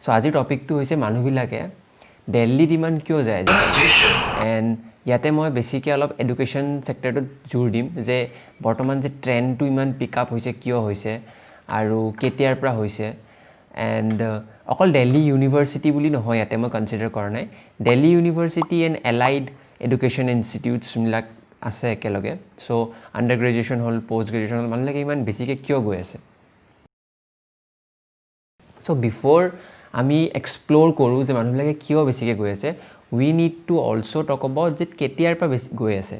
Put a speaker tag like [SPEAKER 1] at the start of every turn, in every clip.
[SPEAKER 1] So আজিৰ টপিকটো হৈছে মানুহবিলাকে দিল্লীত ইমান কিয় যায় এণ্ড ইয়াতে মই বেছিকৈ অলপ এডুকেশ্যন ছেক্টৰটোত জোৰ দিম যে বৰ্তমান যে ট্ৰেণ্ডটো ইমান পিক আপ হৈছে কিয় হৈছে আৰু কেতিয়াৰ পৰা হৈছে এণ্ড অকল দিল্লী ইউনিভাৰ্চিটি বুলি নহয় ইয়াতে মই কনচিডাৰ কৰা নাই Delhi university and allied education ইনষ্টিটিউটছবিলাক আছে একেলগে চ' আণ্ডাৰ গ্ৰেজুৱেশ্যন হ'ল পষ্ট গ্ৰেজুৱেশ্যন হ'ল মানুহবিলাকে ইমান বেছিকৈ কিয় গৈ আছে চ' বিফ'ৰ আমি এক্সপ্ল'ৰ কৰোঁ যে মানুহবিলাকে কিয় বেছিকৈ গৈ আছে we need to also' talk about যে কেতিয়াৰ পৰা বেছি গৈ আছে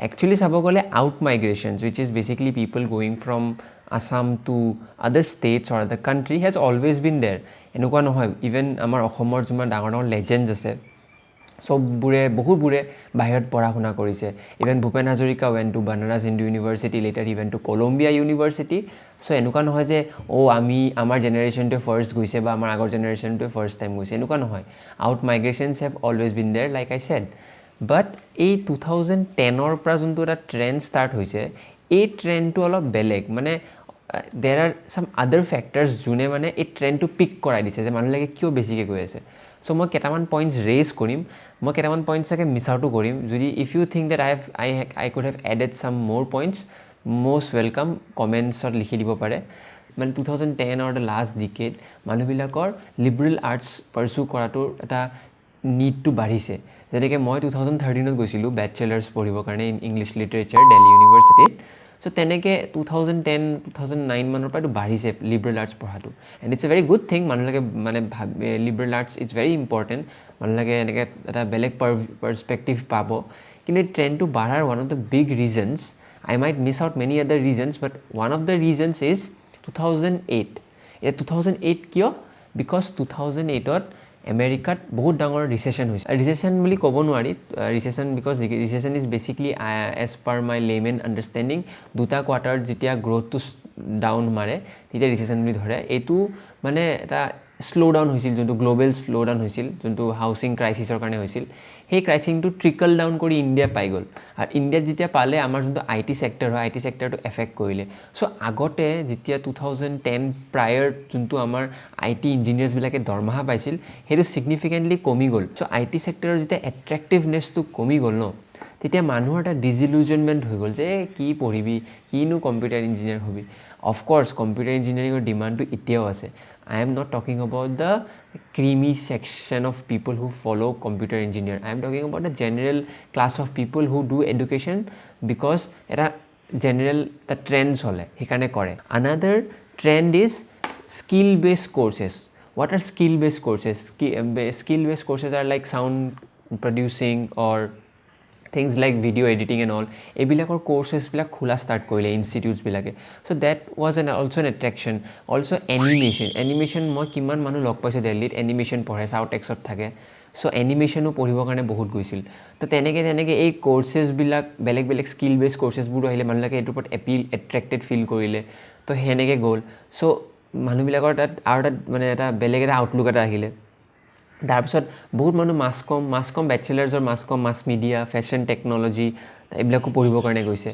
[SPEAKER 1] একচুৱেলি চাব গ'লে out migrations which is basically people going from Assam to other states or other country has always bin দেৰ এনেকুৱা নহয় ইভেন আমাৰ অসমৰ যিমান ডাঙৰ ডাঙৰ লেজেণ্ডছ আছে চববোৰে বহুতবোৰে বাহিৰত পঢ়া শুনা কৰিছে ইভেন ভূপেন হাজৰিকা ৱেন to Banaras Hindu university later even to Columbia university so' এনেকুৱা নহয় যে আমাৰ জেনেৰেশ্যনটোৱে ফাৰ্ষ্ট গৈছে বা আমাৰ আগৰ জেনেৰেশ্যনটোৱে ফাৰ্ষ্ট টাইম গৈছে এনেকুৱা নহয় আউট মাইগ্ৰেশ্যনছ হেভ অলৱেজ বিন দেৰ লাইক আই ছেড বাট এই 2010ৰ পৰা যোনটো এটা ট্ৰেণ্ড ষ্টাৰ্ট হৈছে এই ট্ৰেণ্ডটো অলপ বেলেগ মানে দেৰ আৰ চাম আদাৰ ফেক্টৰ্ছ যোনে মানে এই ট্ৰেণ্ডটো পিক কৰাই দিছে যে মানুহবিলাকে কিয় বেছিকৈ গৈ আছে চ' মই কেইটামান পইণ্টছ ৰেইজ কৰিম মই কেইটামান পইণ্টছ চাগে মিছ আউটো কৰিম যদি if you think that I could have added some more points most welcome কমেণ্টছত লিখি দিব পাৰে মানে 2010 দ্য লাষ্ট ডিকেড মানুহবিলাকৰ লিবাৰেল আৰ্টছ পাৰ্চু কৰাটোৰ এটা নিডটো বাঢ়িছে যেনেকৈ মই 2013ত গৈছিলোঁ বেচেলাৰ্ছ পঢ়িবৰ কাৰণে ইন ইংলিছ লিটাৰেচাৰ দিল্লী ইউনিভাৰ্চিটিত চ' তেনেকৈ 2010 2009 মানৰ পৰা এইটো বাঢ়িছে লিবাৰেল আৰ্টছ পঢ়াটো and it's a very good thing মানুহবিলাকে মানে liberal arts it's very important মানুহবিলাকে এনেকৈ এটা বেলেগ পাৰ্চপেক্টিভ পাব কিন্তু এই ট্ৰেণ্ডটো বাঢ়াৰ one of the big reasons I might miss out many other reasons, but one of the reasons is 2008. Yeah, 2008 কিয়? Because 2008ত আমেৰিকাত বহুত ডাঙৰ ৰিচেশ্যন হৈছে ৰিচেশ্যন বুলি ক'ব নোৱাৰি recession because recession is basically as per my layman understanding দুটা কোৱাৰ্টাৰত যেতিয়া গ্ৰ'থটো ডাউন মাৰে তেতিয়া ৰিচেশ্যন বুলি ধৰে এইটো মানে এটা শ্ল' ডাউন হৈছিল যোনটো গ্ল'বেল শ্ল' ডাউন হৈছিল যোনটো হাউচিং ক্ৰাইচিছৰ কাৰণে হৈছিল সেই ক্ৰাইচিংটো ট্ৰিকল ডাউন কৰি ইণ্ডিয়া পাই গ'ল আৰু ইণ্ডিয়াত যেতিয়া পালে আমাৰ যোনটো আই টি ছেক্টৰ হয় আই টি ছেক্টৰটো এফেক্ট কৰিলে চ' আগতে যেতিয়া 2010 প্ৰায়ৰ যোনটো আমাৰ আই টি ইঞ্জিনিয়াৰ্ছবিলাকে দৰমহা পাইছিল সেইটো ছিগনিফিকেণ্টলি কমি গ'ল চ' আই টি ছেক্টৰৰ যেতিয়া এট্ৰেক্টিভনেছটো কমি গ'ল ন তেতিয়া মানুহৰ এটা ডিজিলুজনমেণ্ট হৈ গ'ল যে কি পঢ়িবি কিনো কম্পিউটাৰ ইঞ্জিনিয়াৰ হ'বি অফক'ৰ্ছ কম্পিউটাৰ ইঞ্জিনিয়াৰিঙৰ ডিমাণ্ডটো এতিয়াও আছে I am not talking about the creamy section of people who follow computer engineer. I am talking about the general class of people who do education because এটা general the trends হলে সেইকাৰণে কৰে another trend is skill based courses what are skill based courses skill based courses are like sound producing or things like video editing and all এইবিলাকৰ কোৰ্চেছবিলাক খোলা start কৰিলে ইনষ্টিটিউটছবিলাকে so' that was also' an attraction also' animation মই কিমান মানুহ লগ পাইছোঁ দিল্লীত animation পঢ়ে চাউথ টেক্সত থাকে চ' এনিমেশ্যনো পঢ়িবৰ কাৰণে বহুত গৈছিল তো তেনেকৈ এই কোৰ্চেছবিলাক বেলেগ বেলেগ স্কিল বেছ কোৰ্চেছবোৰো আহিলে মানুহবিলাকে এইটোৰ ওপৰত এট্ৰেক্টেড ফিল কৰিলে তো সেনেকৈ গ'ল চ' মানুহবিলাকৰ তাত মানে এটা বেলেগ এটা আউটলুক এটা আহিলে তাৰপিছত বহুত মানুহ মাছ কম বেচেলাৰ্ছৰ মাছ মিডিয়া ফেশ্বন টেকন'লজি এইবিলাকো পঢ়িবৰ কাৰণে গৈছে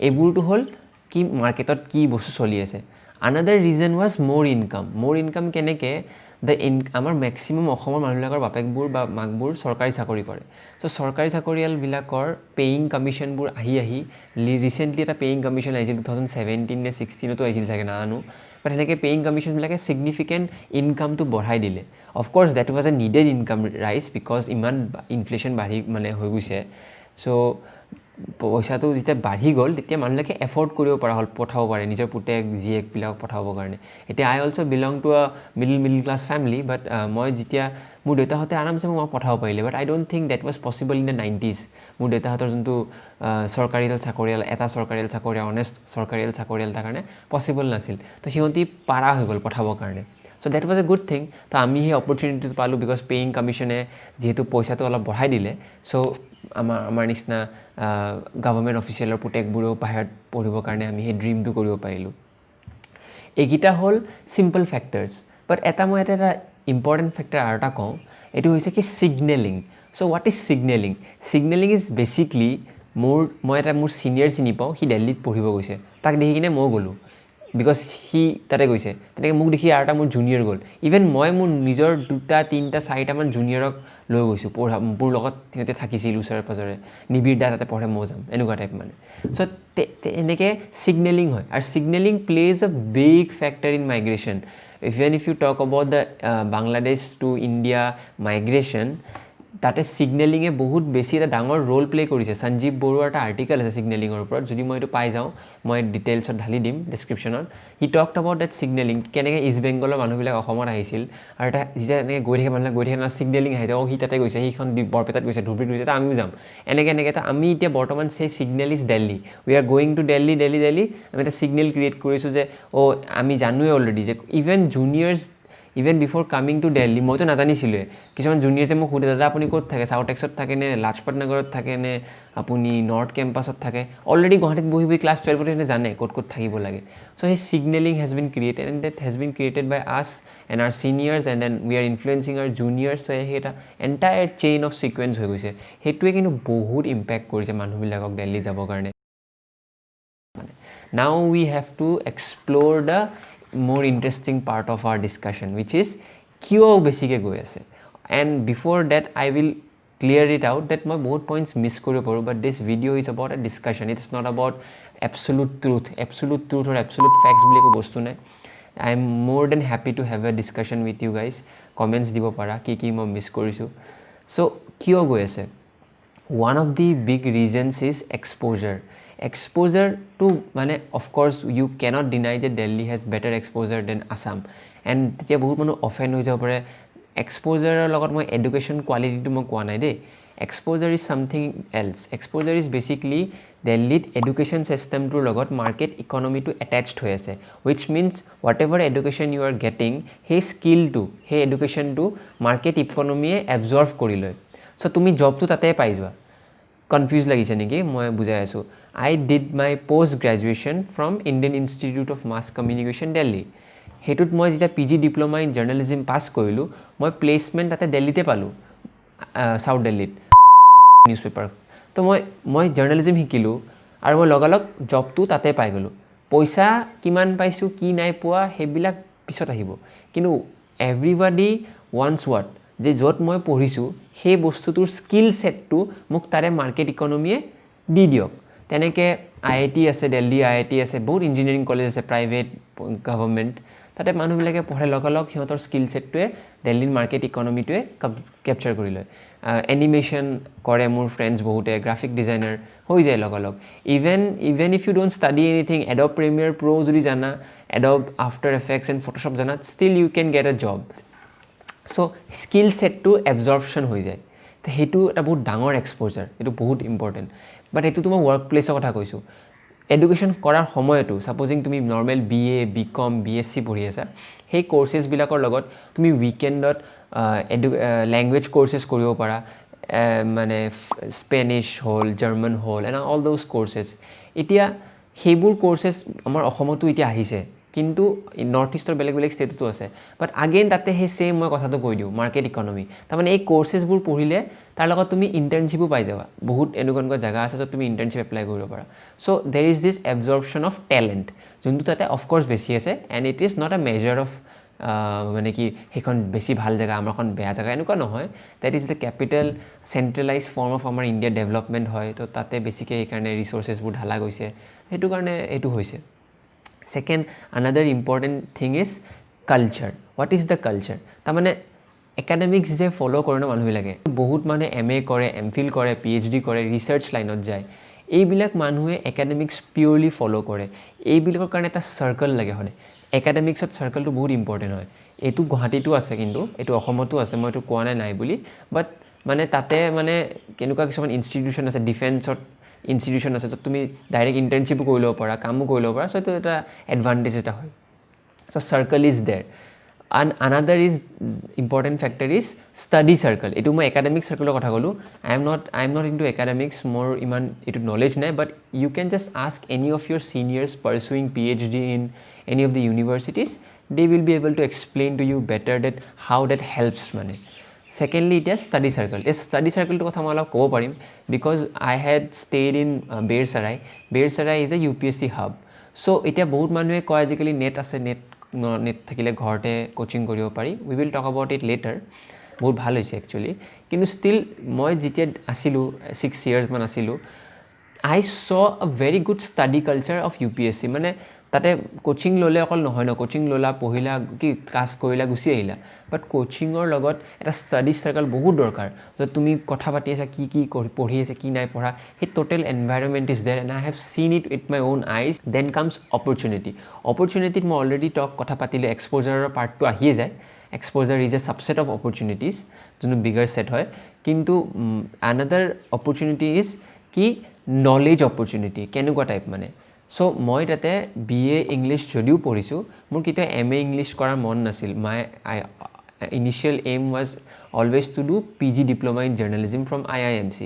[SPEAKER 1] এইবোৰটো হ'ল কি মাৰ্কেটত কি বস্তু চলি আছে আনাডাৰ ৰিজন ৱাজ মোৰ ইনকাম কেনেকৈ আমাৰ মেক্সিমাম অসমৰ মানুহবিলাকৰ বাপেকবোৰ বা মাকবোৰ চৰকাৰী চাকৰি কৰে চ' চৰকাৰী চাকৰিয়ালবিলাকৰ পেয়িং কমিশ্যনবোৰ আহি ৰিচেণ্টলি এটা পেয়িং কমিশ্যন আহিছিল 2017 নে 16তো আহিছিল চাগে নাজানো বাট সেনেকৈ পেয়িং কমিশ্যনবিলাকে ছিগনিফিকেণ্ট ইনকামটো বঢ়াই দিলে of course that was A needed income ৰাইজ বিকজ ইমান ইনফ্লেশ্যন বাঢ়ি মানে হৈ গৈছে চ' পইচাটো যেতিয়া বাঢ়ি গ'ল তেতিয়া মানুহবিলাকে এফৰ্ড কৰিব পৰা হ'ল পঠাব পাৰে নিজৰ পুতেক জীয়েকবিলাকক পঠাবৰ কাৰণে এতিয়া I also' belong to a middle class family but মই যেতিয়া মোৰ দেউতাহঁতে আৰামছে মোক পঠাব পাৰিলে but I don't think that was possible in the 90s মোৰ দেউতাহঁতৰ যোনটো চৰকাৰীয়াল চাকৰিয়াল অনেষ্ট চৰকাৰীয়াল চাকৰিয়াল তাৰ কাৰণে পচিবল নাছিল তো সিহঁতি পাৰা হৈ গ'ল পঠাবৰ কাৰণে so' that was a good thing তো আমি সেই অপৰচুনিটিটো পালোঁ বিকজ পেয়িং কমিশ্যনে যিহেতু পইচাটো অলপ বঢ়াই দিলে চ' আমাৰ নিচিনা গভৰ্ণমেণ্ট অফিচিয়েলৰ পুতেকবোৰেও বাহিৰত পঢ়িবৰ কাৰণে আমি সেই ড্ৰিমটো কৰিব পাৰিলোঁ এইকেইটা হ'ল চিম্পল ফেক্টৰ্ছ বাট মই এটা ইম্পৰ্টেণ্ট ফেক্টৰ আৰু এটা কওঁ এইটো হৈছে কি signalling so' what is signalling is basically মোৰ ছিনিয়ৰ চিনি পাওঁ সি দিল্লীত পঢ়িব গৈছে তাক দেখি কিনে ময়ো গ'লোঁ বিকজ সি তাতে গৈছে তেনেকৈ মোক দেখি আৰু এটা মোৰ জুনিয়ৰ গ'ল ইভেন মই মোৰ নিজৰ 2টা 3টা 4টামান জুনিয়ৰক লৈ গৈছোঁ মোৰ লগত সিহঁতে থাকিছিল ওচৰে পাজৰে নিবিৰ দা তাতে পঢ়ে মই যাম এনেকুৱা টাইপ মানে চ' এনেকৈ ছিগনেলিং হয় আৰু signalling plays a big factor in migration even if you talk about the Bangladesh to India migration তাতে ছিগনেলিঙে বহুত বেছি এটা ডাঙৰ ৰোল প্লে কৰিছে সঞ্জীৱ বৰুৱাৰ এটা আৰ্টিকেল আছে ছিগনেলিঙৰ ওপৰত যদি মই এইটো পাই যাওঁ মই ডিটেইলছত ঢালি দিম ডেছক্ৰিপশ্যনত he talked about that signaling কেনেকৈ ইষ্ট বেংগলৰ মানুহবিলাক অসমত আহিছিল আৰু এটা যেতিয়া এনেকৈ গৈ থাকে মানুহে গৈ থাকে না ছিগনেলিং আহি থাকে সি তাতে গৈছে সেইখন বৰপেটাত গৈছে ধুবুৰীত গৈছে আমিও যাম এনেকৈ তো আমি এতিয়া বৰ্তমান সেই signal is Delhi we are going to Delhi আমি এটা ছিগনেল ক্ৰিয়েট কৰিছোঁ যে আমি জানোৱে অলৰেডি যে even juniors even before coming to Delhi মইতো নাজানিছিলোঁৱে কিছুমান জুনিয়ৰ্ছে মোক সুধে দাদা আপুনি ক'ত থাকে চাউথ এক্সত থাকে নে লাজপত নগৰত থাকে নে আপুনি নৰ্থ কেম্পাছত থাকে অলৰেডি গুৱাহাটীত বহি বহি ক্লাছ 12ত সিহঁতে জানে ক'ত থাকিব লাগে চ' সেই signaling has been created and that has been created by us and our seniors and then we are influencing our juniors so' সেই এটা এণ্টায়াৰ চেইন অফ ছিকুৱেঞ্চ হৈ গৈছে সেইটোৱে কিন্তু বহুত ইম্পেক্ট কৰিছে মানুহবিলাকক দিল্লী যাবৰ কাৰণে now we have to explore the more interesting part of our discussion which is কিয় বেছিকৈ গৈ আছে and before that I will clear it out that মই বহুত points miss কৰিব পাৰোঁ but this video is about a discussion it's not about absolute truth or absolute facts বুলি একো বস্তু নাই I am more than happy to have a discussion with you guys comments দিব পাৰা কি মই miss কৰিছোঁ so কিয় গৈ আছে one of the big reasons is exposure to মানে of course you cannot deny that Delhi has better exposure than Assam and তেতিয়া বহুত মানুহ অফেণ্ড হৈ যাব পাৰে এক্সপ'জাৰৰ লগত মই এডুকেশ্যন কোৱালিটিটো মই কোৱা নাই the exposure is something else exposure is basically দিল্লীত এডুকেশ্যন ছিষ্টেমটোৰ লগত মাৰ্কেট ইকনমিটো এটেচড হৈ আছে which means whatever education you are getting সেই স্কিলটো সেই এডুকেশ্যনটো মাৰ্কেট ইকনমিয়ে এবজৰ্ভ কৰি লয় চ' তুমি জবটো তাতে পাই যোৱা কনফিউজ লাগিছে নেকি মই বুজাই আছোঁ I did my post graduation from Indian Institute of Mass Communication Delhi সেইটোত মই যেতিয়া PG ডিপ্ল'মা ইন জাৰ্ণেলিজিম পাছ কৰিলোঁ মই প্লেচমেণ্ট তাতে দিল্লীতে পালোঁ চাউথ দিল্লীত নিউজ পেপাৰ তো মই জাৰ্ণেলিজিম শিকিলোঁ আৰু মই লগালগ জবটো তাতে পাই গ'লোঁ পইচা কিমান পাইছোঁ কি নাই পোৱা সেইবিলাক পিছত আহিব কিন্তু এভৰিবডি ৱান্টছ হোৱাট যে য'ত মই পঢ়িছোঁ সেই বস্তুটোৰ স্কিল ছেটটো মোক তাৰে মাৰ্কেট ইকনমিয়ে দি দিয়ক তেনেকৈ IIT আছে দিল্লী IIT আছে বহুত ইঞ্জিনিয়াৰিং কলেজ আছে প্ৰাইভেট গভৰ্ণমেণ্ট তাতে মানুহবিলাকে পঢ়ে লগালগ সিহঁতৰ স্কিল ছেটটোৱে দিল্লীৰ মাৰ্কেট ইকনমিটোৱে কেপচাৰ কৰি লয় এনিমেশ্যন কৰে মোৰ ফ্ৰেণ্ডছ বহুতে গ্ৰাফিক ডিজাইনাৰ হৈ যায় লগালগ even if you don't study anything Adobe Premiere Pro' যদি জানা Adobe After Effects and Photoshop জানা still you can get a job so' skill ছেটটো এবজৰ্পশ্যন হৈ যায় তো সেইটো এটা বহুত ডাঙৰ এক্সপ'জাৰ এইটো বহুত ইম্পৰ্টেণ্ট বাট এইটোতো মই ৱৰ্ক প্লেচৰ কথা কৈছোঁ এডুকেশ্যন কৰাৰ সময়তো ছাপ'জিং তুমি নৰ্মেল BA BCom BSc পঢ়ি আছা সেই কৰ্চেছবিলাকৰ লগত তুমি উইকেণ্ডত লেংগুৱেজ কৰ্চেছ কৰিব পাৰা মানে স্পেনিছ হ'ল জাৰ্মান হ'ল এণ্ড অল দ'জ কৰ্চেছ এতিয়া সেইবোৰ কৰ্চেছ আমাৰ অসমতো এতিয়া আহিছে কিন্তু নৰ্থ ইষ্টৰ বেলেগ ষ্টেটতো আছে বাট আগেইন তাতে সেই ছেইম মই কথাটো কৈ দিওঁ মাৰ্কেট ইকনমি তাৰমানে এই কৰ্চেছবোৰ পঢ়িলে তাৰ লগত তুমি ইণ্টাৰ্ণশ্বিপো পাই যাবা বহুত এনেকুৱা জেগা আছে য'ত তুমি ইণ্টাৰ্ণশ্বিপ এপ্লাই কৰিব পাৰা so' there is this absorption of talent যোনটো তাতে অফক'ৰ্ছ বেছি আছে and it is not a measure of মানে কি সেইখন বেছি ভাল জেগা আমাৰখন বেয়া জেগা এনেকুৱা নহয় that is the capital centralize form of আমাৰ ইণ্ডিয়াৰ ডেভেলপমেণ্ট হয় তো তাতে বেছিকৈ সেইকাৰণে ৰিচ'ৰ্চেছবোৰ ঢালা গৈছে সেইটো কাৰণে এইটো হৈছে Second, another important thing is culture. What is the culture? তাৰমানে একাডেমিক্স যে ফ'ল' কৰে ন মানুহবিলাকে বহুত মানুহে MA কৰে MPhil কৰে PhD কৰে ৰিচাৰ্চ লাইনত যায় এইবিলাক মানুহে একাডেমিক্স পিয়'ৰলি ফ'ল' কৰে এইবিলাকৰ কাৰণে এটা চাৰ্কল লাগে হ'লে একাডেমিক্সত চাৰ্কলটো বহুত ইম্পৰ্টেণ্ট হয় এইটো গুৱাহাটীতো আছে কিন্তু এইটো অসমতো আছে মই এইটো কোৱা নাই বুলি বাট মানে তাতে মানে কেনেকুৱা কিছুমান ইনষ্টিটিউশ্যন আছে ডিফেন্সত ইনষ্টিটিউশ্যন আছে য'ত তুমি ডাইৰেক্ট ইণ্টাৰ্ণশ্বিপো কৰি ল'ব পাৰা কামো কৰি ল'ব পাৰা চ' এইটো এটা এডভান্টেজ এটা হয় চ' চাৰ্কল ইজ দেৰ and another is important factor is study circle এইটো মই একাডেমিক চাৰ্কলৰ কথা ক'লোঁ I am not into academics মোৰ ইমান এইটো নলেজ নাই but you can just ask any of your seniors pursuing PhD in any of the universities they will be able to explain to you better that how that helps মানে secondly it is study circle এই study circle টো কথা মই অলপ ক'ব পাৰিম because I had stayed in Bearsarai is a UPSC hub চ' এতিয়া বহুত মানুহে কয় আজিকালি নেট আছে, নেট থাকিলে ঘৰতে কোচিং কৰিব পাৰি। We will talk about it later. বহুত ভাল হৈছে একচুৱেলি, কিন্তু ষ্টিল মই যেতিয়া আছিলোঁ 6 years মান আছিলোঁ, I saw a very good study culture of UPSC. মানে তাতে কোচিং ল'লে অকল নহয় ন, কোচিং ল'লা, পঢ়িলা, কি ক্লাছ কৰিলা, গুচি আহিলা, বাট কোচিঙৰ লগত এটা ষ্টাডি চাৰ্কল বহুত দৰকাৰ, য'ত তুমি কথা পাতি আছা, কি পঢ়ি আছে, কি নাই পঢ়া, সেই total environment is there, and I have seen it with my own eyes. Then comes অপৰচুনিটিত মই অলৰেডি কথা পাতিলোঁ, এক্সপ'জাৰৰ পাৰ্টটো আহিয়ে যায়। Exposure is a subset of opportunities, যোনটো বিগাৰ ছেট হয়। কিন্তু আনাডাৰ অপৰচুনিটি ইজ কি, নলেজ অপৰচুনিটি। কেনেকুৱা টাইপ মানে, চ' মই তাতে BA ইংলিছ যদিও পঢ়িছোঁ, মোৰ কেতিয়াও MA ইংলিছ কৰাৰ মন নাছিল। My initial aim was always to do PG diploma in journalism from IIMC।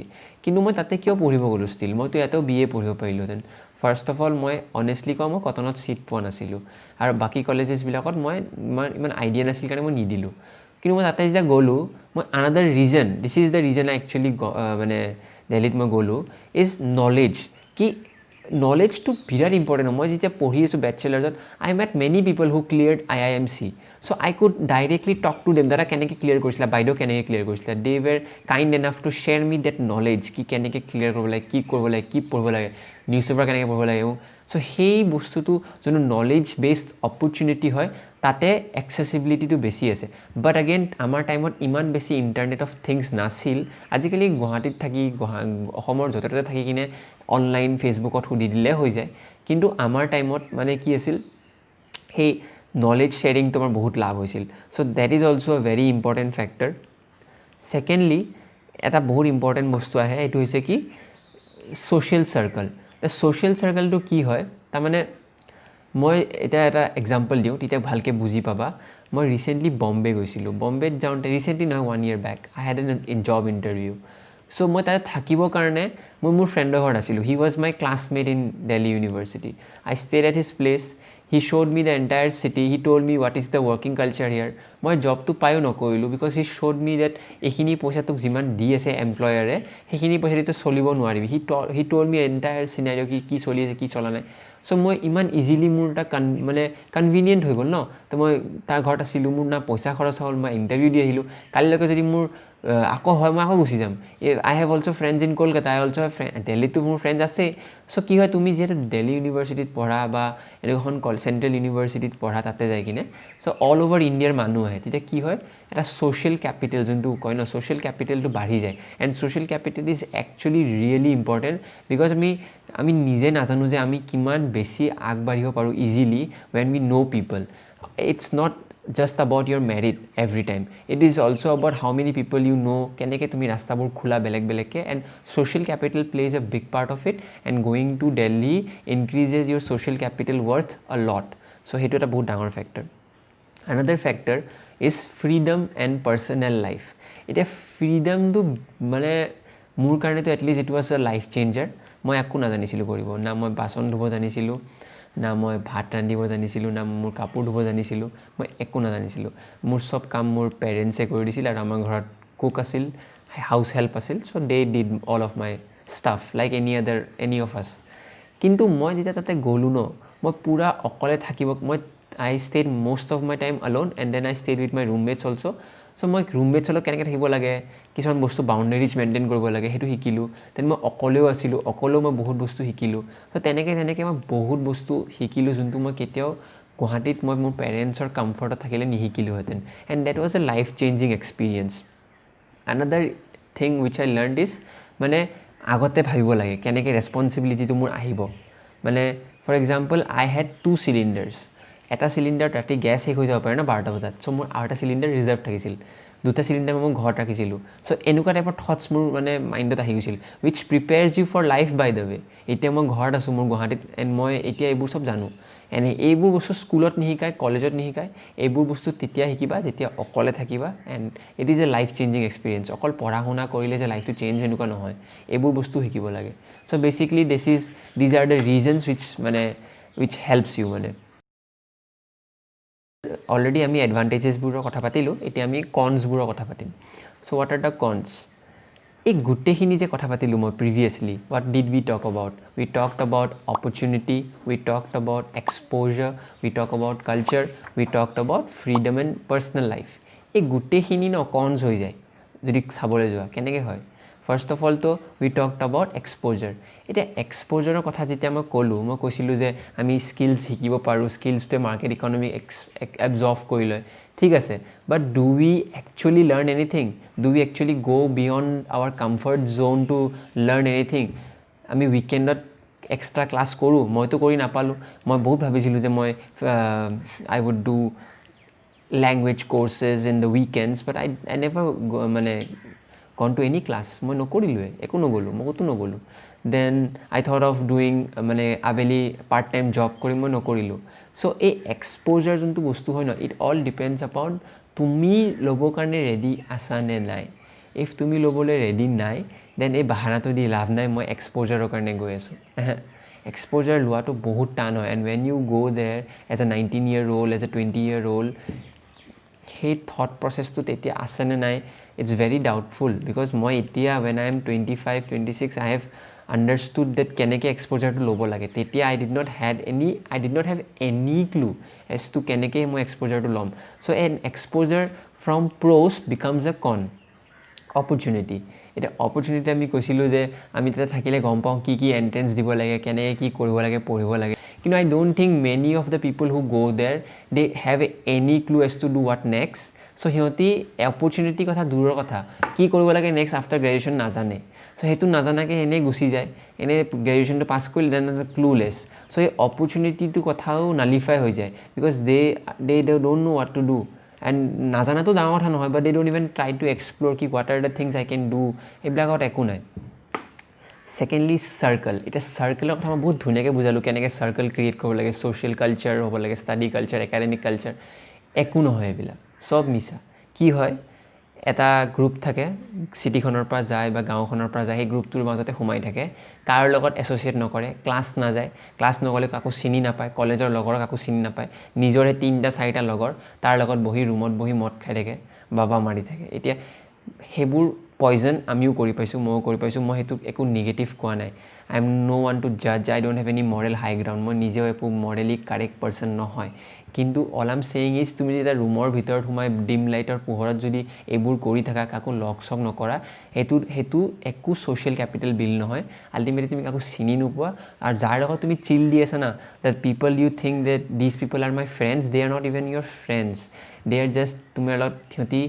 [SPEAKER 1] কিন্তু মই তাতে কিয় পঢ়িব গ'লোঁ ষ্টিল, মইতো ইয়াতেও BA পঢ়িব পাৰিলোঁহেঁতেন। ফাৰ্ষ্ট অফ অল মই অনেষ্টলি কওঁ, মই কটনত ছিট পোৱা নাছিলোঁ, আৰু বাকী কলেজেছবিলাকত মই ইমান আইডিয়া নাছিল কাৰণে মই নিদিলোঁ। কিন্তু মই তাতে যেতিয়া গ'লোঁ, মই another reason, this is the reason I actually মানে দিল্লীত মই গ'লোঁ, ইজ নলেজ। কি নলেজটো বিৰাট ইম্পৰ্টেণ্ট হয়। মই যেতিয়া পঢ়ি আছোঁ বেচেলাৰ্ছত, I met many people who cleared IIMC, so' I could directly talk to them, দাদা কেনেকৈ ক্লিয়াৰ কৰিছিলা, বাইদেউ কেনেকৈ ক্লিয়াৰ কৰিছিলা। They were kind enough to share me that knowledge, কি কেনেকৈ ক্লিয়াৰ কৰিব লাগে, কি কৰিব লাগে, কি পঢ়িব লাগে, নিউজ পেপাৰ কেনেকৈ পঢ়িব লাগে। চ' সেই বস্তুটো যোনটো নলেজ বেছড অপৰচুনিটি হয়, তাতে এক্সেচিবিলিটিটো বেছি আছে। বাট এগেইন আমাৰ টাইমত ইমান বেছি ইণ্টাৰনেট অফ থিংছ নাছিল। আজিকালি গুৱাহাটীত থাকি, অসমৰ য'তে ত'তে থাকি কিনে অনলাইন ফেচবুকত সুধি দিলে হৈ যায়। কিন্তু আমাৰ টাইমত মানে কি আছিল, সেই নলেজ শ্বেয়াৰিংটো আমাৰ বহুত লাভ হৈছিল। So' that is also' a very important factor. Secondly এটা বহুত ইম্পৰ্টেণ্ট বস্তু আহে, এইটো হৈছে কি, ছ'চিয়েল চাৰ্কল। ছ'চিয়েল চাৰ্কলটো কি হয়, তাৰমানে মই এতিয়া এটা এক্সাম্পল দিওঁ, তেতিয়া ভালকৈ বুজি পাবা। মই ৰিচেণ্টলি বম্বে গৈছিলোঁ। বম্বেত যাওঁতে, ৰিচেণ্টলি নহয়, 1 year back, I had an job interview. So' মই তাতে থাকিবৰ কাৰণে মই মোৰ ফ্ৰেণ্ডৰ ঘৰত আছিলোঁ। He was my classmate in Delhi university. I stayed at his place. He showed me the entire city. He told me what is the working culture here. মই জবটো পায়ো নকৰিলোঁ, because he showed me date এইখিনি পইচা তোক যিমান দি আছে এমপ্লয়াৰে, সেইখিনি পইচা দি তই চলিব নোৱাৰিবি। হি ট'ল্ড মি এণ্টায়াৰ চিনাৰিঅ' কি চলি আছে, কি চলা নাই। চ' মই ইমান ইজিলি মোৰ এটা মানে কনভিনিয়েণ্ট হৈ গ'ল ন। তো মই তাৰ ঘৰত আছিলোঁ, মোৰ না পইচা খৰচ হ'ল, মই ইণ্টাৰভিউ দি আহিলোঁ। কালিলৈকে যদি মোৰ আকৌ হয়, মই আকৌ গুচি যাম। I have also' friends in Kolkata, I also' have দিল্লীতো মোৰ ফ্ৰেণ্ডছ আছেই। চ' কি হয়, তুমি যিহেতু দিল্লী ইউনিভাৰ্চিটিত পঢ়া বা এনেকুৱাখন চেণ্ট্ৰেল ইউনিভাৰ্চিটিত পঢ়া, তাতে যাই কিনে, চ' অল অভাৰ ইণ্ডিয়াৰ মানুহ আহে, তেতিয়া কি হয়, এটা ছ'চিয়েল কেপিটেল যোনটো কয় ন, ছ'চিয়েল কেপিটেলটো বাঢ়ি যায়। And social capital is actually really important, because আমি নিজে নাজানো যে আমি কিমান বেছি আগবাঢ়িব পাৰোঁ easily when we know' people. It's not just about your merit every time. It is also about how many people you know, কেনেকৈ তুমি ৰাস্তাবোৰ খোলা বেলেগকৈ, and social capital plays a big part of it, and going to Delhi increases your social capital worth a lot. So সেইটো এটা বহুত ডাঙৰ factor. Another factor is freedom and personal life. এতিয়া ফ্ৰীডমটো মানে মোৰ কাৰণেতো at least it was a life changer. মই একো নাজানিছিলোঁ কৰিব, না মই বাচন ধুব জানিছিলোঁ, না মই ভাত ৰান্ধিব জানিছিলোঁ, না মোৰ কাপোৰ ধুব জানিছিলোঁ, মই একো নাজানিছিলোঁ। মোৰ চব কাম মোৰ পেৰেণ্টছে কৰি দিছিল, আৰু আমাৰ ঘৰত কুক আছিল, হাউচ হেল্প আছিল। So' they did all of my stuff like any of us. কিন্তু মই যেতিয়া তাতে গ'লোঁ ন, মই পূৰা অকলে থাকিব, I stayed most of my time alone, and then I stayed with my roommates also'. So' মই ৰুমমেটছৰ লগত কেনেকৈ থাকিব লাগে, কিছুমান বস্তু বাউণ্ডেৰিজ মেইনটেইন কৰিব লাগে, সেইটো শিকিলোঁ। দেন মই অকলেও আছিলোঁ, অকলেও মই বহুত বস্তু শিকিলোঁ। চ' তেনেকৈ মই বহুত বস্তু শিকিলোঁ, যোনটো মই কেতিয়াও গুৱাহাটীত মই মোৰ পেৰেণ্টছৰ কমফৰ্টত থাকিলে নিশিকিলোঁহেঁতেন। And that was a life changing experience. Another thing which I learn is, মানে আগতে ভাবিব লাগে কেনেকৈ ৰেছপনচিবিলিটিটো মোৰ আহিব। মানে for example, I had 2 cylinders। এটা চিলিণ্ডাৰত ৰাতি গেছ শেষ হৈ যাব পাৰে ন 12টা বজাত। চ' মোৰ আৰু এটা চিলিণ্ডাৰ ৰিজাৰ্ভ থাকিছিল, 2টা চিলিণ্ডাৰ মই ঘৰত ৰাখিছিলোঁ। চ' এনেকুৱা টাইপৰ থটছ মোৰ মানে মাইণ্ডত আহি গৈছিল, which prepares you for life by the way. এতিয়া মই ঘৰত আছোঁ মোৰ গুৱাহাটীত, এণ্ড মই এতিয়া এইবোৰ চব জানো। এণ্ড এইবোৰ বস্তু স্কুলত নিশিকায়, কলেজত নিশিকায়। এইবোৰ বস্তু তেতিয়া শিকিবা যেতিয়া অকলে থাকিবা, and it is a life changing experience. অকল পঢ়া শুনা কৰিলে যে লাইফটো চেঞ্জ এনেকুৱা নহয়, এইবোৰ বস্তু শিকিব লাগে। So' basically these are the reasons which helps you. মানে অলৰেডি আমি এডভান্টেজেছবোৰৰ কথা পাতিলোঁ, এতিয়া আমি কনছবোৰৰ কথা পাতিম। So' what are the cons? এই গোটেইখিনি যে কথা পাতিলোঁ মই previously, what did we talk about? We talked about opportunity, we talked about exposure, we talk about culture, we talked about freedom and personal life. এই গোটেইখিনি কনছ হৈ যায় যদি চাবলৈ যোৱা। কেনেকৈ হয়? First of Alto we talked about exposure. এতিয়া এক্সপ'জাৰৰ কথা যেতিয়া মই ক'লোঁ, মই কৈছিলোঁ যে আমি স্কিলছ শিকিব পাৰোঁ, স্কিলছটোৱে মাৰ্কেট ইকনমি এবজৰ্ভ কৰি লয়, ঠিক আছে, but do we actually learn anything? Do we actually go' beyond our comfort zone to learn anything? আমি উইকেণ্ডত এক্সট্ৰা ক্লাছ কৰোঁ, মইতো কৰি নাপালোঁ। মই বহুত ভাবিছিলোঁ যে মই I would do language courses in the weekends, but I never মানে গন টু এনি ক্লাছ। মই নকৰিলোৱে, একো নগ'লোঁ, মই ক'তো নগ'লোঁ। Then I thought of doing মানে আবেলি পাৰ্ট টাইম জব কৰি, মই নকৰিলোঁ। চ' এই এক্সপ'জাৰ যোনটো বস্তু হয় ন, ইট অল ডিপেণ্ডছ আপন তুমি ল'বৰ কাৰণে ৰেডি আছা নে নাই। ইফ তুমি ল'বলৈ ৰেডি নাই, দেন এই বাহানাটো দি লাভ নাই মই এক্সপ'জাৰৰ কাৰণে গৈ আছোঁ। এক্সপ'জাৰ লোৱাটো বহুত টান হয়। এণ্ড ৱেন ইউ গ' দেৰ as a 19-year-old, as a 20-year-old, সেই থট প্ৰচেছটো তেতিয়া আছেনে নাই, ইটছ ভেৰি ডাউটফুল। বিকজ মই এতিয়া when I am 25, 26, I have understood that কেনেকৈ এক্সপ'জাৰটো ল'ব লাগে। তেতিয়া I did not have any clue as to কেনেকৈ মই এক্সপ'জাৰটো ল'ম। So' an exposure from pros becomes a con opportunity. এতিয়া অপৰচুনিটি আমি কৈছিলোঁ যে আমি তাতে থাকিলে গম পাওঁ কি কি এণ্ট্ৰেঞ্চ দিব লাগে, কেনেকৈ কি কৰিব লাগে, পঢ়িব লাগে। কিন্তু I don't think many of the people who go' there they have any clue as to do what next. So' সিহঁতি অপৰচুনিটিৰ কথা দূৰৰ কথা, কি কৰিব লাগে নেক্সট আফটাৰ গ্ৰেজুৱেশ্যন নাজানে। চ' সেইটো নাজানাকৈ এনেই গুচি যায়, এনেই গ্ৰেজুৱেশ্যনটো পাছ কৰিলে দেন ক্লুলেছ। চ' এই অপৰচুনিটিটোৰ কথাও নালিফাই হৈ যায়, because they don't know' what to do. And নাজানাটো ডাঙৰ কথা নহয়, but they don't even try to explore কি what are the things I can do, এইবিলাকত একো নাই। Secondly circle. এতিয়া চাৰ্কলৰ কথা মই বহুত ধুনীয়াকৈ বুজালোঁ, কেনেকৈ চাৰ্কল ক্ৰিয়েট কৰিব লাগে, ছ'চিয়েল কালচাৰ হ'ব লাগে, ষ্টাডি কালচাৰ, একাডেমিক কালচাৰ। একো নহয় এইবিলাক, চব মিছা। কি হয়, এটা গ্ৰুপ থাকে, চিটিখনৰ পৰা যায় বা গাঁওখনৰ পৰা যায়, সেই গ্ৰুপটোৰ মাজতে সোমাই থাকে, কাৰো লগত এছ'চিয়েট নকৰে, ক্লাছ নাযায়, ক্লাছ নগ'লে কাকো চিনি নাপায়, কলেজৰ লগৰ কাকো চিনি নাপায়, নিজৰে 3-4টা লগৰ, তাৰ লগত বহি ৰুমত বহি মদ খাই থাকে, বাবা মাৰি থাকে। এতিয়া সেইবোৰ পইজন আমিও কৰি পাইছোঁ, ময়ো কৰি পাইছোঁ। মই সেইটোক একো নিগেটিভ কোৱা নাই। I am no' one to জাজ, I don't have any moral high ground. মই নিজেও একো মৰেলি কাৰেক্ট পাৰ্চন নহয়। কিন্তু all I am saying is, তুমি যেতিয়া ৰুমৰ ভিতৰত সোমাই ডিম লাইটৰ পোহৰত যদি এইবোৰ কৰি থাকা, কাকো লগ চগ নকৰা, সেইটো একো ছ'চিয়েল কেপিটেল বিল্ড নহয়। আল্টিমেটলি তুমি কাকো চিনি নোপোৱা, আৰু যাৰ লগত তুমি চিল দি আছা না, that people you think that these people are my friends, they are not even your friends. They are just তোমাৰ লগত সিহঁতি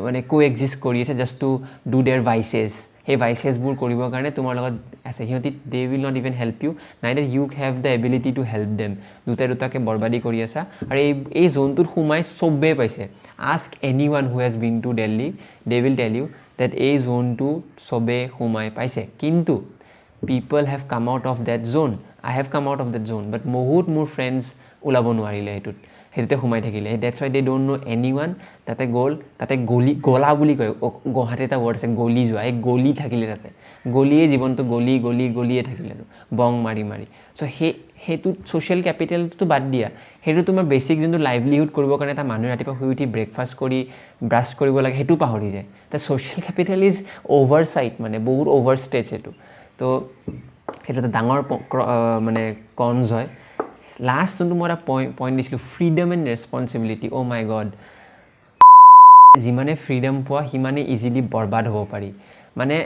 [SPEAKER 1] মানে কো এক্সিষ্ট কৰি আছে just to do their vices. সেই ভাইচেছবোৰ কৰিবৰ কাৰণে তোমাৰ লগত আছে সিহঁতি। They will not even help you, neither you have the ability to help them. দুটাকে বৰবাদি কৰি আছা। আৰু এই জোনটোত সোমাই চবেই পাইছে। Ask any one who has been to Delhi, they will tell you that এই জোনটো চবেই সোমাই পাইছে। কিন্তু people have come out of that zone, I have come out of that zone, but বহুত মোৰ ফ্ৰেণ্ডছ ওলাব নোৱাৰিলে সেইটোতে সোমাই থাকিলে। That's why they don't know' any one. তাতে গলা বুলি কয়, গুৱাহাটী এটা ৱৰ্ড আছে গলি যোৱা, এই গলি থাকিলে তাতে, গলিয়ে জীৱনটো গলিয়ে থাকিলে আৰু বং মাৰি। চ' সেইটোত ছ'চিয়েল কেপিটেলটো বাদ দিয়া, সেইটো তোমাৰ বেছিক যোনটো লাইভলিহুড কৰিবৰ কাৰণে এটা মানুহে ৰাতিপুৱা শুই উঠি ব্ৰেকফাষ্ট কৰি ব্ৰাছ কৰিব লাগে, সেইটো পাহৰি যায়। ত' ছ'চিয়েল কেপিটেল ইজ অ'ভাৰ চাইট, মানে বহুত অ'ভাৰ ষ্টেজ সেইটো। তো সেইটো এটা ডাঙৰ মানে কনজ হয়। লাষ্ট যোনটো মই এটা পইণ্ট দিছিলোঁ, freedom and responsibility. O' my god, যিমানে ফ্ৰীডম পোৱা সিমানে ইজিলি বৰবাদ হ'ব পাৰি। মানে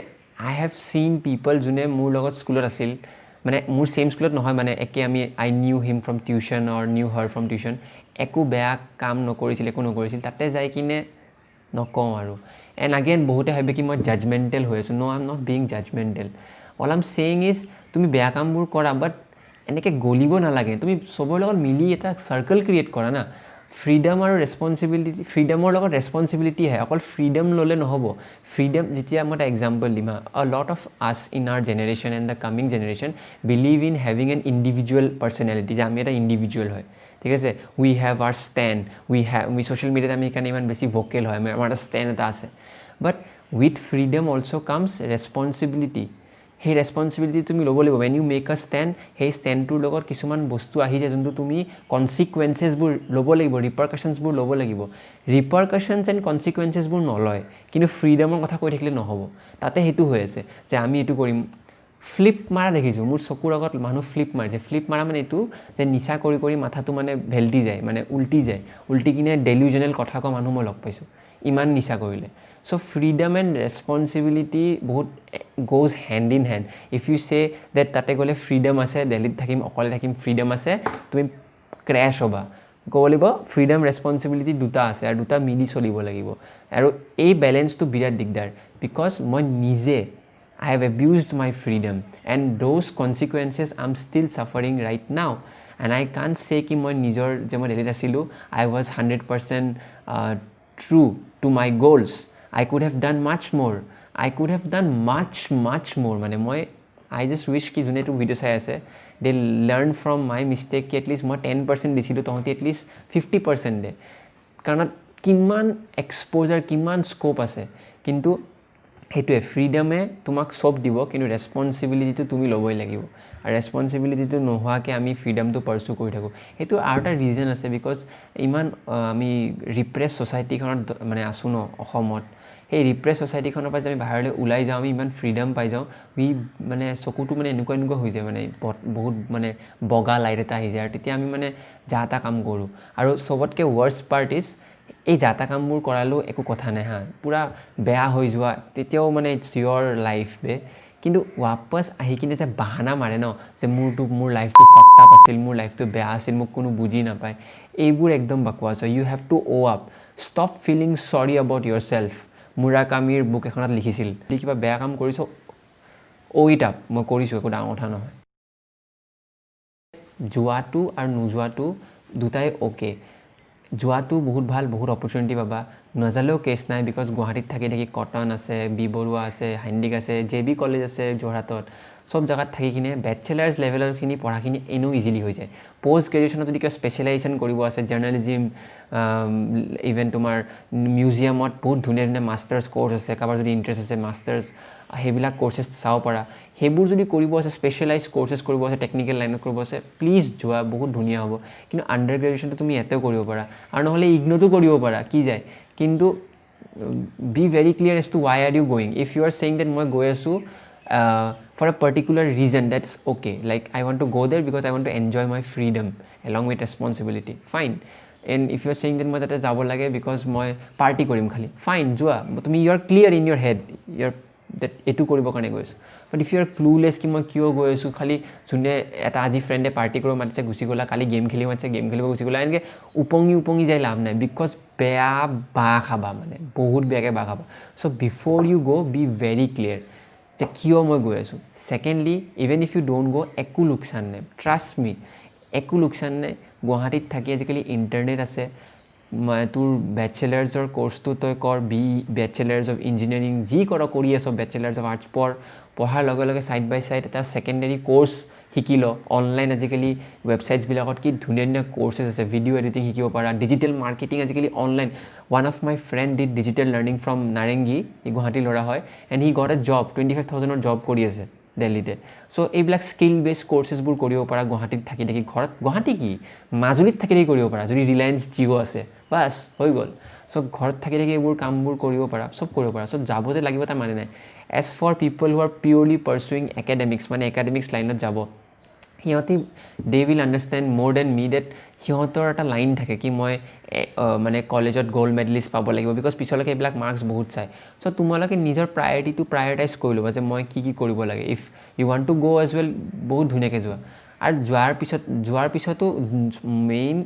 [SPEAKER 1] আই হেভ চিন পিপল যোনে মোৰ লগত স্কুলত আছিল, মানে মোৰ ছেইম স্কুলত নহয়, মানে একে I knew him from tuition or knew her from tuition, একো বেয়া কাম নকৰিছিল, একো নকৰিছিল, তাতে যাই কিনে নকওঁ আৰু। এণ্ড আগেইন বহুতে ভাবে কি মই জাজমেণ্টেল হৈ আছোঁ। No' I am not being judgmental. All I am saying is, তুমি বেয়া কামবোৰ কৰা, বাট এনেকৈ গলিব নালাগে। তুমি চবৰ লগত মিলি এটা চাৰ্কল ক্ৰিয়েট কৰা না। ফ্ৰীডম আৰু ৰেছপনচিবিলিটি, ফ্ৰীডমৰ লগত ৰেছপনচিবিলিটি আহে। অকল ফ্ৰীডম ল'লে নহ'ব। ফ্ৰীডম, যেতিয়া মই এটা এক্সাম্পল দিম হা, a lot of us in our generation and the coming generation believe in having an individual personality, যে আমি এটা ইণ্ডিভিজুৱেল হয়, ঠিক আছে। We have our stand, we social মিডিয়াত আমি সেইকাৰণে ইমান বেছি ভোকেল হয়, আমাৰ এটা ষ্টেণ্ড এটা আছে। But with freedom also' comes responsibility. সেই ৰেছপনচিবিলিটি তুমি ল'ব লাগিব when you make a stand সেই ষ্টেণ্ডটোৰ লগত কিছুমান বস্তু আহি যায় যোনটো তুমি কনচিকুৱেঞ্চেছবোৰ ল'ব লাগিব ৰিপাৰকাশ্যনছবোৰ ল'ব লাগিব ৰিপাৰকাশ্যনছ এণ্ড কনচিকুৱেঞ্চেছবোৰ নলয় কিন্তু ফ্ৰীডমৰ কথা কৈ থাকিলে নহ'ব তাতে সেইটো হৈ আছে যে আমি এইটো কৰিম ফ্লিপ মাৰা দেখিছোঁ মোৰ চকুৰ আগত মানুহ ফ্লিপ মাৰিছে ফ্লিপ মাৰা মানে এইটো যে নিচা কৰি কৰি মাথাটো মানে ভেল্টি যায় মানে উল্টি কিনে ডেলিউজনেল কথা কোৱা মানুহ মই লগ পাইছোঁ ইমান নিচা কৰিলে চ' ফ্ৰীডম এণ্ড ৰেছপনচিবিলিটি বহুত goes hand in hand if you say that তাতে গ'লে ফ্ৰীডম আছে দিল্লীত থাকিম অকলে থাকিম ফ্ৰীডম আছে তুমি ক্ৰেছ হ'বা ক'ব লাগিব ফ্ৰীডম ৰেছপনচিবিলিটি দুটা আছে আৰু দুটা মিলি চলিব লাগিব আৰু এই বেলেঞ্চটো বিৰাট দিগদাৰ বিকজ মই নিজে I have abused my freedom and those consequences I'm still suffering right now and I can't say कि मैं निजर जब मैं Delhi आसिलो I was 100% true to my goals I could have done much more I could have done much more माने मैं I just wish कि जोने तो वीडियो चाहे ऐसे they learn from my mistake कि at least मैं 10% दिसिलो तो होती at least 50% दे कारण किमान exposure किमान scope आसे किंतु সেইটোৱে ফ্ৰীডমে তোমাক চব দিব কিন্তু ৰেছপনচিবিলিটিটো তুমি ল'বই লাগিব আৰু ৰেছপনচিবিলিটিটো নোহোৱাকৈ আমি ফ্ৰীডমটো পাৰ্চু কৰি থাকোঁ সেইটো আৰু এটা ৰিজন আছে বিকজ ইমান আমি ৰিপ্ৰেছ ছ'চাইটিখনত মানে আছোঁ ন অসমত সেই ৰিপ্ৰেছ ছ'চাইটিখনৰ পৰা যে আমি বাহিৰলৈ ওলাই যাওঁ আমি ইমান ফ্ৰীডম পাই যাওঁ মানে চকুটো মানে এনেকুৱা হৈ যায় মানে বহুত মানে বগা লাইট এটা আহি যায় আৰু তেতিয়া আমি মানে যা তা কাম কৰোঁ আৰু চবতকৈ ৱৰ্ষ্ট পাৰ্ট ইজ এই যাতা কামবোৰ কৰালেও একো কথা নাই হা পুৰা বেয়া হৈ যোৱা তেতিয়াও মানে ইটছ ইয়ৰ লাইফ বে কিন্তু ৱাপছ আহি কিনে যে বাহানা মাৰে ন যে মোৰ লাইফটো ফাক্ড আপ আছিল মোৰ লাইফটো বেয়া আছিল মোক কোনো বুজি নাপায় এইবোৰ একদম বাকৱাছ হয় you have to up stop feeling sorry about yourself মুৰাকামিৰ বুক এখনত লিখিছিল কিবা বেয়া কাম কৰিছ ইট আপ মই কৰিছোঁ একো ডাঙৰ কথা নহয় যোৱাটো আৰু নোযোৱাটো দুটাই অ'কে যোৱাটো বহুত ভাল বহুত অপৰচুনিটি পাবা নাজালেও কেছ নাই বিকজ গুৱাহাটীত থাকি থাকি কটন আছে বি বৰুৱা আছে হাইণ্ডিক আছে জে বি কলেজ আছে যোৰহাটত চব জেগাত থাকি কিনে বেচেলাৰ্ছ লেভেলৰখিনি পঢ়াখিনি এনেও ইজিলি হৈ যায় পষ্ট গ্ৰেজুৱেশ্যনত যদি কিবা স্পেচিয়েলাইজেশ্যন কৰিব আছে জাৰ্নেলিজিম ইভেন তোমাৰ মিউজিয়ামত বহুত ধুনীয়া ধুনীয়া মাষ্টাৰ্ছ কৰ্চ আছে কাৰোবাৰ যদি ইণ্টাৰেষ্ট আছে মাষ্টাৰ্ছ সেইবিলাক কৰ্চেছ চাব পাৰা সেইবোৰ যদি কৰিব আছে স্পেচিয়েলাইজ কৰ্চেছ কৰিব আছে টেকনিকেল লাইনত কৰিব আছে প্লিজ যোৱা বহুত ধুনীয়া হ'ব কিন্তু আণ্ডাৰ গ্ৰেজুৱেশ্যনটো তুমি ইয়াতেও কৰিব পাৰা আৰু নহ'লে ইগন'টো কৰিব পাৰা কি যায় কিন্তু be very clear as to why are you going if you are saying that মই গৈ আছোঁ for a particular reason that's okay like I want to go' there because I want to enjoy my freedom along with responsibility fine and if you are saying that মই তাতে যাব লাগে because মই party কৰিম খালি fine যোৱা তুমি you are clear in your head your that এইটো কৰিবৰ কাৰণে গৈ আছোঁ but if you are clueless কি মই কিয় গৈ আছোঁ খালি যোনে এটা আজি ফ্ৰেণ্ডে পাৰ্টি কৰিব মাতিছে গুচি গ'লা কালি গেম খেলিব মাতিছে গেম খেলিব গুচি গ'লা এনেকৈ উপঙি যাই লাভ নাই বিকজ বেয়া বাঁহ খাবা মানে বহুত বেয়াকৈ বাঁহ খাবা so' before you go' be very clear যে কিয় মই গৈ আছোঁ secondly even if you don't go' একো লোকচান নাই ট্ৰাষ্ট মি একো লোকচান নাই গুৱাহাটীত থাকি আজিকালি ইণ্টাৰনেট আছে তোৰ বেচেলাৰ্ছৰ কৰ্চটো তই কৰ বেচেলাৰ্ছ অফ ইঞ্জিনিয়াৰিং যি কৰি আছ বেচেলাৰ্ছ অফ আৰ্টছ পঢ়াৰ লগে লগে ছাইড বাই ছাইড এটা ছেকেণ্ডেৰী কৰ্চ শিকি ল অনলাইন আজিকালি ৱেবছাইটছবিলাকত কি ধুনীয়া ধুনীয়া কৰ্চেছ আছে ভিডিঅ' এডিটিং শিকিব পাৰা ডিজিটেল মাৰ্কেটিং আজিকালি online one of my friend did digital learning from Narengi ই গুৱাহাটীৰ ল'ৰা হয় and he got a job 25,000 job কৰি আছে দিল্লীতে চ' এইবিলাক স্কিল বেছড কৰ্চেছবোৰ কৰিব পাৰা গুৱাহাটীত থাকি ঘৰত গুৱাহাটী কি মাজুলীত থাকি কৰিব পাৰা যদি ৰিলায়েন্স জিঅ' আছে বাছ হৈ গ'ল চ' ঘৰত থাকি এইবোৰ কামবোৰ কৰিব পাৰা চব কৰিব পাৰা চব যাব যে লাগিব তাৰ মানে নাই as for people who are purely pursuing academics মানে একাডেমিক্স লাইনত যাব সিহঁতি দে উইল আণ্ডাৰষ্টেণ্ড মোৰ দেন মি ডেট সিহঁতৰ এটা লাইন থাকে কি মই মানে কলেজত গ'ল্ড মেডেলিষ্ট পাব লাগিব বিকজ পিছলৈকে এইবিলাক মাৰ্কছ বহুত চায় চ' তোমালোকে নিজৰ প্ৰায়ৰিটিটো প্ৰায়ৰিটাইজ কৰি ল'বা যে মই কি কৰিব লাগে ইফ ইউ ৱান্ট টু গ' এজ ৱেল বহুত ধুনীয়াকৈ যোৱা আৰু যোৱাৰ পিছতো মেইন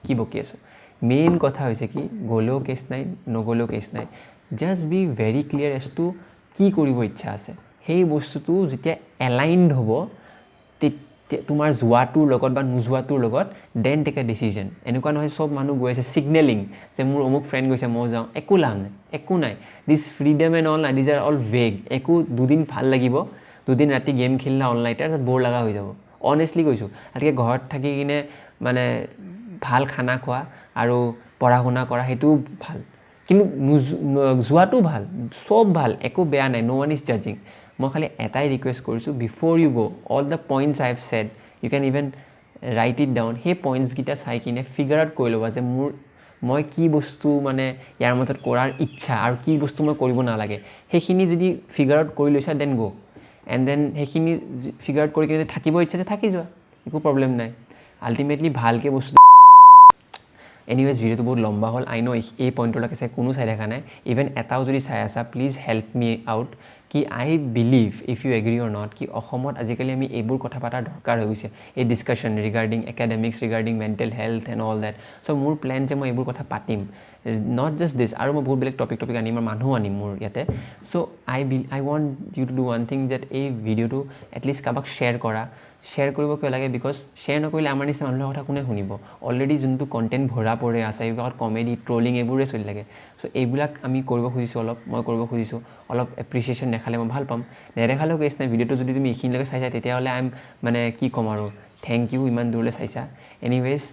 [SPEAKER 1] কি বকি আছোঁ মেইন কথা হৈছে কি গ'লেও কেছ নাই নগ'লেও কেছ নাই just be very clear as to কি কৰিব ইচ্ছা আছে সেই বস্তুটো যেতিয়া এলাইনড হ'ব তেতিয়া তোমাৰ যোৱাটোৰ লগত বা নোযোৱাটোৰ লগত দেন টেক এ ডিচিজন এনেকুৱা নহয় চব মানুহ গৈ আছে ছিগনেলিং যে মোৰ অমুক ফ্ৰেণ্ড গৈছে মই যাওঁ একো লাভ নাই একো নাই দিছ ফ্ৰীডম এণ্ড অল নাই দিজ আৰ অল ভেগ একো দুদিন ভাল লাগিব দুদিন ৰাতি গেম খেলিলা অনলাইন তাৰপিছত ব'ৰ লগা হৈ যাব অনেষ্টলি কৈছোঁ গতিকে ঘৰত থাকি কিনে মানে ভাল খানা খোৱা আৰু পঢ়া শুনা কৰা সেইটোও ভাল কিন্তু যোৱাটো ভাল চব ভাল একো বেয়া নাই ন' ওৱান ইজ জাজিং মই খালি এটাই ৰিকুৱেষ্ট কৰিছোঁ, before you go' all the points I have said, you can even write it down, সেই পইণ্টছকেইটা চাই কিনে ফিগাৰ আউট কৰি ল'বা যে মই কি বস্তু মানে ইয়াৰ মাজত কৰাৰ ইচ্ছা আৰু কি বস্তু মই কৰিব নালাগে, সেইখিনি যদি ফিগাৰ আউট কৰি লৈছা দেন গ' এণ্ড দেন সেইখিনি ফিগাৰ আউট কৰি কিনে যদি থাকিব ইচ্ছা যে থাকি যোৱা, একো প্ৰব্লেম নাই। আল্টিমেটলি ভালকৈ বস্তু এনিৱেজ ভিডিঅ'টো বহুত লম্বা হ'ল, আই ন' এই পইণ্টলৈকে চাই কোনো চাই দেখা নাই, ইভেন এটাও যদি চাই আছা প্লিজ হেল্প মি আউট কি I believe if you agree or not কি অসমত আজিকালি আমি এইবোৰ কথা পতাৰ দৰকাৰ হৈ গৈছে, এই discussion regarding academics, regarding mental health and all that. So' মোৰ প্লেন যে মই এইবোৰ কথা পাতিম, নট জাষ্ট দিছ, আৰু মই বহুত বেলেগ টপিক আনিম আৰু মানুহ আনিম মোৰ ইয়াতে। So' I want you to do one thing, that এই ভিডিঅ'টো এটলিষ্ট কাৰোবাক শ্বেয়াৰ কৰা। শ্বেয়াৰ কৰিব কিয় লাগে, বিকজ শ্বেয়াৰ নকৰিলে আমাৰ নিচিনা মানুহৰ কথা কোনে শুনিব, অলৰেডি যোনটো কণ্টেণ্ট ভৰা পৰে আছে, এইবিলাকত কমেডি ট্ৰলিং এইবোৰে চলি থাকে। চ' এইবিলাক আমি কৰিব খুজিছোঁ, মই কৰিব খুজিছোঁ, অলপ এপ্ৰিচিয়েশ্যন দেখালে মই ভাল পাম, নেদেখালেও কেছ নাই। ভিডিঅ'টো যদি তুমি এইখিনিলৈকে চাইছা তেতিয়াহ'লে মানে কি ক'ম আৰু, থেংক ইউ ইমান দূৰলৈ চাইছা। এনিৱেজ